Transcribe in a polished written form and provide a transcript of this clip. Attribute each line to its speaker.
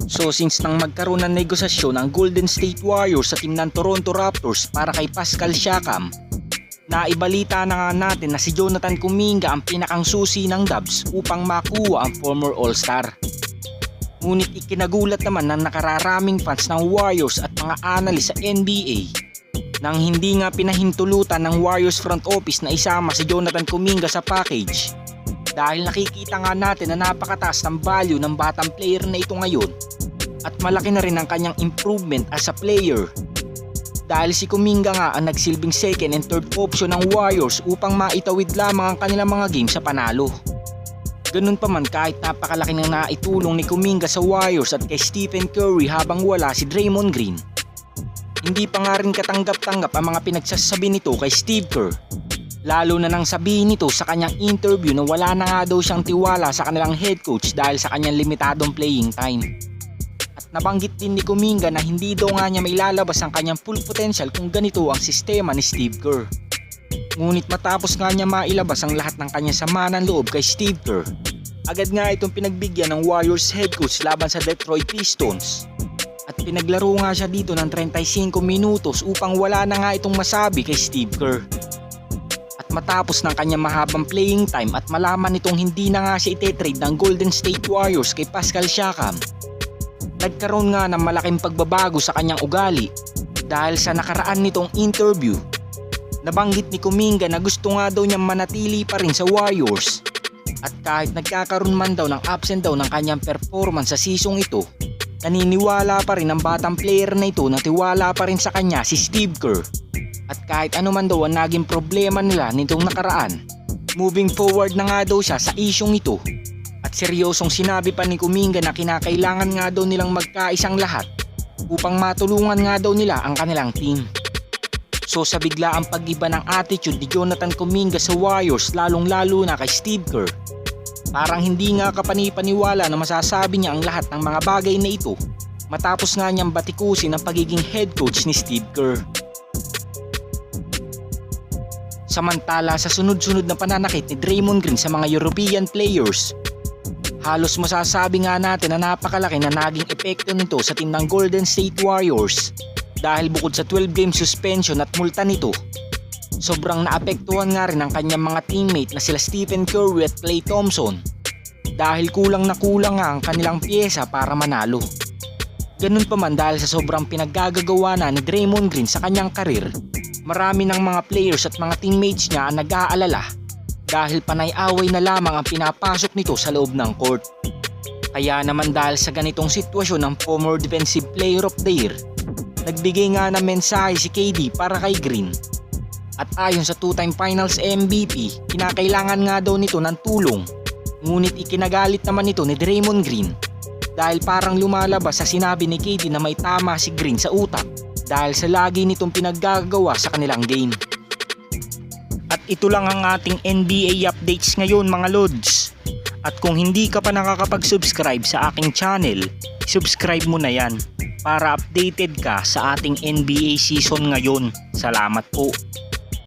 Speaker 1: So since nang magkaroon ng negosasyon ang Golden State Warriors sa team ng Toronto Raptors para kay Pascal Siakam, naibalita na nga natin na si Jonathan Kuminga ang pinakang susi ng Dubs upang makuha ang former All-Star. Ngunit ikinagulat naman ng nakararaming fans ng Warriors at mga analyst sa NBA nang hindi nga pinahintulutan ng Warriors front office na isama si Jonathan Kuminga sa package, dahil nakikita nga natin na napakataas ng value ng batang player na ito ngayon at malaki na rin ang kanyang improvement as a player, dahil si Kuminga nga ang nagsilbing second and third option ng Warriors upang maitawid lamang ang kanilang mga game sa panalo. Ganun pa man, kahit napakalaki ng naitulong ni Kuminga sa Warriors at kay Stephen Curry habang wala si Draymond Green, hindi pa nga rin katanggap-tanggap ang mga pinagsasabi nito kay Steve Kerr, lalo na nang sabihin nito sa kanyang interview na wala na nga daw siyang tiwala sa kanilang head coach dahil sa kanyang limitadong playing time. At nabanggit din ni Kuminga na hindi daw nga niya mailalabas ang kanyang full potential kung ganito ang sistema ni Steve Kerr. Ngunit matapos nga niya mailabas ang lahat ng kanyang sama ng loob kay Steve Kerr, agad nga itong pinagbigyan ng Warriors head coach laban sa Detroit Pistons. At pinaglaro nga siya dito ng 35 minutos upang wala na nga itong masabi kay Steve Kerr. At matapos ng kanyang mahabang playing time at malaman nitong hindi na nga siya itetrade ng Golden State Warriors kay Pascal Siakam, nagkaroon nga ng malaking pagbabago sa kanyang ugali, dahil sa nakaraan nitong interview, nabanggit ni Kuminga na gusto nga daw niyang manatili pa rin sa Warriors. At kahit nagkakaroon man daw ng ups and down ng kanyang performance sa season ito, naniniwala pa rin ang batang player na ito na tiwala pa rin sa kanya si Steve Kerr. At kahit ano man daw ang naging problema nila nitong nakaraan, moving forward na nga daw siya sa isyong ito. At seryosong sinabi pa ni Kuminga na kinakailangan nga daw nilang magkaisang lahat upang matulungan nga daw nila ang kanilang team. So sa biglaang pag-iba ng attitude ni Jonathan Kuminga sa Warriors, lalong lalo na kay Steve Kerr, parang hindi nga kapanipaniwala na masasabi niya ang lahat ng mga bagay na ito matapos nga niyang batikusin ang pagiging head coach ni Steve Kerr. Samantala sa sunod-sunod na pananakit ni Draymond Green sa mga European players, halos masasabi nga natin na napakalaki na naging epekto nito sa team ng Golden State Warriors, dahil bukod sa 12-game suspension at multa nito, sobrang naapektuhan nga rin ang kanyang mga teammate na sila Stephen Curry at Klay Thompson, dahil kulang na kulang nga ang kanilang pyesa para manalo. Ganun pa man, dahil sa sobrang pinaggagawa na ni Draymond Green sa kanyang karir, marami ng mga players at mga teammates niya ang nag-aalala dahil panay-away na lamang ang pinapasok nito sa loob ng court. Kaya naman dahil sa ganitong sitwasyon ng former Defensive Player of the Year, nagbigay nga ng mensahe si KD para kay Green. At ayon sa 2-time Finals MVP, kinakailangan nga daw nito ng tulong. Ngunit ikinagalit naman ito ni Draymond Green dahil parang lumalabas sa sinabi ni KD na may tama si Green sa utak dahil sa lagi nitong pinaggagawa sa kanilang game. At ito lang ang ating NBA updates ngayon mga Lods. At kung hindi ka pa nakakapag-subscribe sa aking channel, subscribe mo na yan para updated ka sa ating NBA season ngayon. Salamat po.